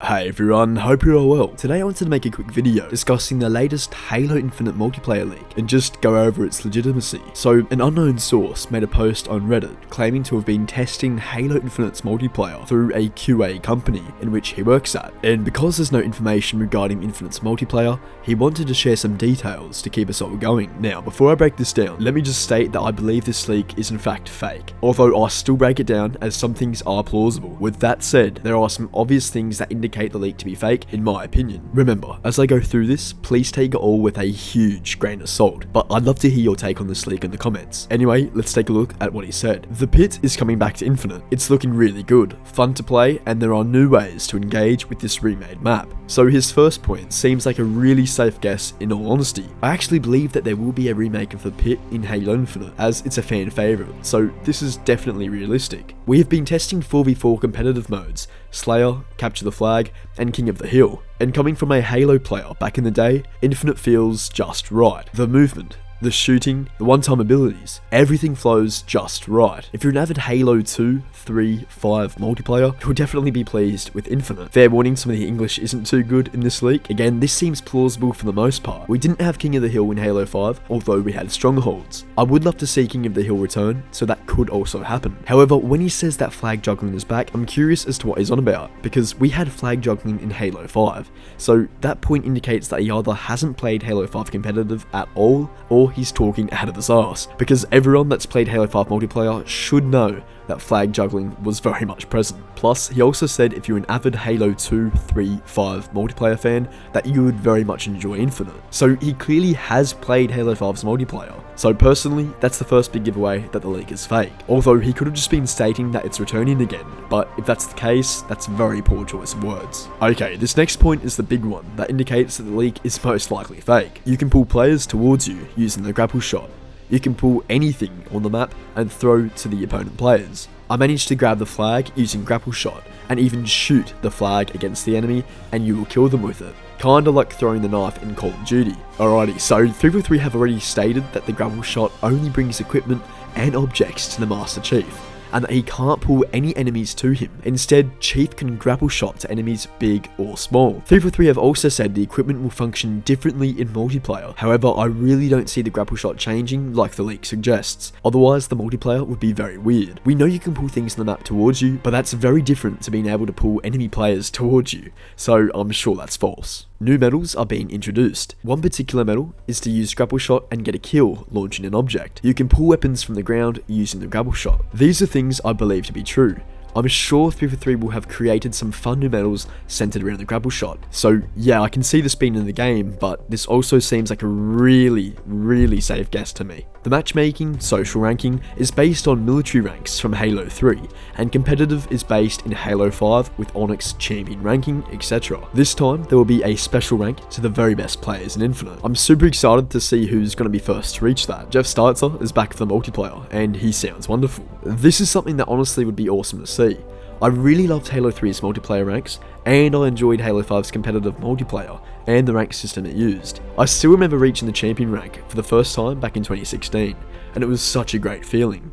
Hey everyone, hope you're all well. Today I wanted to make a quick video discussing the latest Halo Infinite multiplayer leak and just go over its legitimacy. So, an unknown source made a post on Reddit claiming to have been testing Halo Infinite's multiplayer through a QA company in which he works at. And because there's no information regarding Infinite's multiplayer, he wanted to share some details to keep us all going. Now, before I break this down, let me just state that I believe this leak is in fact fake, although I'll still break it down as some things are plausible. With that said, there are some obvious things that indicate the leak to be fake, in my opinion. Remember, as I go through this, please take it all with a huge grain of salt, but I'd love to hear your take on this leak in the comments. Anyway, let's take a look at what he said. The pit is coming back to Infinite. It's looking really good, fun to play, and there are new ways to engage with this remade map. So his first point seems like a really safe guess in all honesty. I actually believe that there will be a remake of the pit in Halo Infinite, as it's a fan favourite, so this is definitely realistic. We have been testing 4v4 competitive modes, Slayer, Capture the Flag, and King of the Hill, and coming from a Halo player back in the day, Infinite feels just right. The movement, the shooting, the one-time abilities, everything flows just right. If you're an avid Halo 2, 3, 5 multiplayer, you'll definitely be pleased with Infinite. Fair warning, some of the English isn't too good in this leak. Again, this seems plausible for the most part. We didn't have King of the Hill in Halo 5, although we had Strongholds. I would love to see King of the Hill return, so that could also happen. However, when he says that flag juggling is back, I'm curious as to what he's on about, because we had flag juggling in Halo 5, so that point indicates that he either hasn't played Halo 5 competitive at all, or he's talking out of his ass, because everyone that's played Halo 5 multiplayer should know that flag juggling was very much present. Plus, he also said if you're an avid Halo 2, 3, 5 multiplayer fan, that you would very much enjoy Infinite. So he clearly has played Halo 5's multiplayer. So personally, that's the first big giveaway that the leak is fake. Although he could have just been stating that it's returning again, but if that's the case, that's a very poor choice of words. Okay, this next point is the big one that indicates that the leak is most likely fake. You can pull players towards you using the Grapple Shot. You can pull anything on the map and throw to the opponent players. I managed to grab the flag using Grapple Shot and even shoot the flag against the enemy and you will kill them with it. Kinda like throwing the knife in Call of Duty. Alrighty, so 343 have already stated that the Grapple Shot only brings equipment and objects to the Master Chief, and that he can't pull any enemies to him. Instead, Chief can grapple shot to enemies big or small. 343 have also said the equipment will function differently in multiplayer. However, I really don't see the grapple shot changing like the leak suggests. Otherwise, the multiplayer would be very weird. We know you can pull things on the map towards you, but that's very different to being able to pull enemy players towards you. So I'm sure that's false. New medals are being introduced. One particular medal is to use Grapple Shot and get a kill launching an object. You can pull weapons from the ground using the Grapple Shot. These are things I believe to be true. I'm sure 343 will have created some fun new medals centered around the Grapple Shot. So yeah, I can see this being in the game, but this also seems like a really safe guess to me. The matchmaking social ranking is based on military ranks from Halo 3, and competitive is based in Halo 5 with Onyx champion ranking, etc. This time, there will be a special rank to the very best players in Infinite. I'm super excited to see who's going to be first to reach that. Jeff Startzer is back for the multiplayer, and he sounds wonderful. This is something that honestly would be awesome to see. I really loved Halo 3's multiplayer ranks, and I enjoyed Halo 5's competitive multiplayer and the rank system it used. I still remember reaching the champion rank for the first time back in 2016, and it was such a great feeling.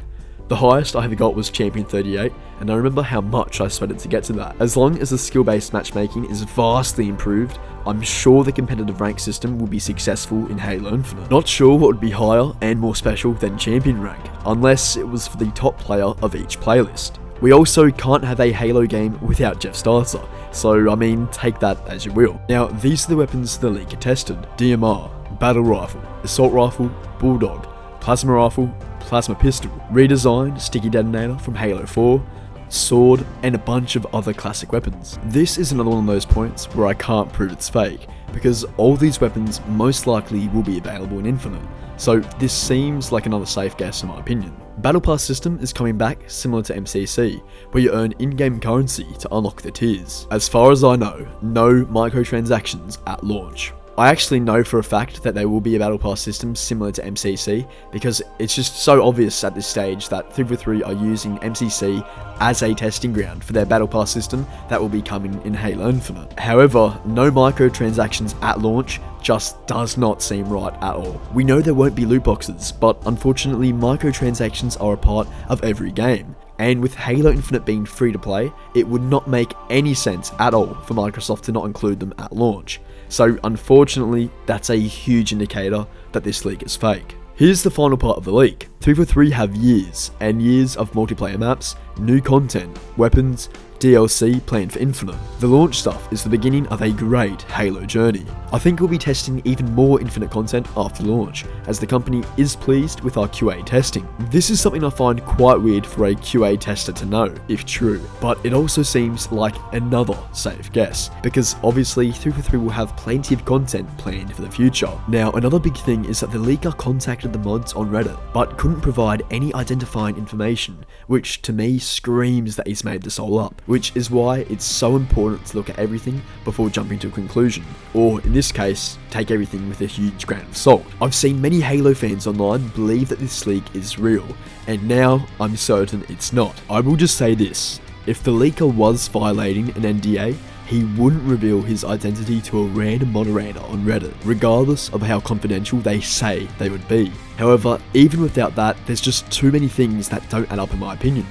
The highest I ever got was champion 38, and I remember how much I sweated to get to that. As long as the skill-based matchmaking is vastly improved, I'm sure the competitive rank system will be successful in Halo Infinite. Not sure what would be higher and more special than champion rank, unless it was for the top player of each playlist. We also can't have a Halo game without Jeff Startzer, so I mean, take that as you will. Now, these are the weapons the leak had tested: DMR, Battle Rifle, Assault Rifle, Bulldog, Plasma Rifle, Plasma Pistol, redesigned Sticky Detonator from Halo 4, Sword, and a bunch of other classic weapons. This is another one of those points where I can't prove it's fake, because all these weapons most likely will be available in Infinite, so this seems like another safe guess in my opinion. Battle Pass system is coming back similar to MCC, where you earn in-game currency to unlock the tiers. As far as I know, no microtransactions at launch. I actually know for a fact that there will be a Battle Pass system similar to MCC, because it's just so obvious at this stage that 343 are using MCC as a testing ground for their Battle Pass system that will be coming in Halo Infinite. However, no microtransactions at launch just does not seem right at all. We know there won't be loot boxes, but unfortunately microtransactions are a part of every game. And with Halo Infinite being free to play, it would not make any sense at all for Microsoft to not include them at launch. So unfortunately, that's a huge indicator that this leak is fake. Here's the final part of the leak. 343 have years and years of multiplayer maps, new content, weapons, DLC planned for Infinite. The launch stuff is the beginning of a great Halo journey. I think we'll be testing even more Infinite content after launch, as the company is pleased with our QA testing. This is something I find quite weird for a QA tester to know, if true, but it also seems like another safe guess, because obviously 343 will have plenty of content planned for the future. Now, another big thing is that the leaker contacted the mods on Reddit, but couldn't provide any identifying information, which to me screams that he's made this all up, which is why it's so important to look at everything before jumping to a conclusion, or in this case, take everything with a huge grain of salt. I've seen many Halo fans online believe that this leak is real, and now I'm certain it's not. I will just say this, if the leaker was violating an NDA, he wouldn't reveal his identity to a random moderator on Reddit, regardless of how confidential they say they would be. However, even without that, there's just too many things that don't add up in my opinion.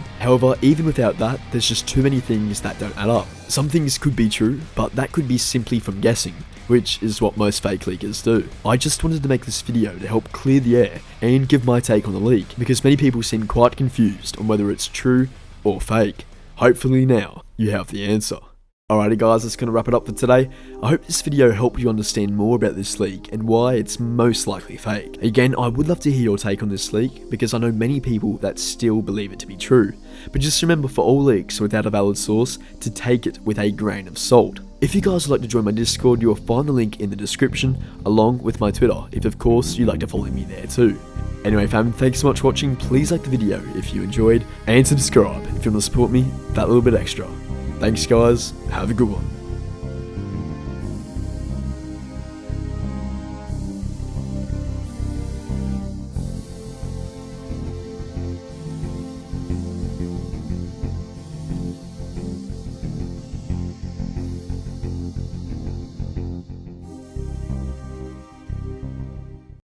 Some things could be true, but that could be simply from guessing, which is what most fake leakers do. I just wanted to make this video to help clear the air and give my take on the leak, because many people seem quite confused on whether it's true or fake. Hopefully now, you have the answer. Alrighty guys, that's going to wrap it up for today. I hope this video helped you understand more about this leak and why it's most likely fake. Again, I would love to hear your take on this leak, because I know many people that still believe it to be true. But just remember, for all leaks without a valid source, to take it with a grain of salt. If you guys would like to join my Discord, you'll find the link in the description, along with my Twitter, if of course you'd like to follow me there too. Anyway fam, thanks so much for watching. Please like the video if you enjoyed, and subscribe if you want to support me that little bit extra. Thanks guys, have a good one.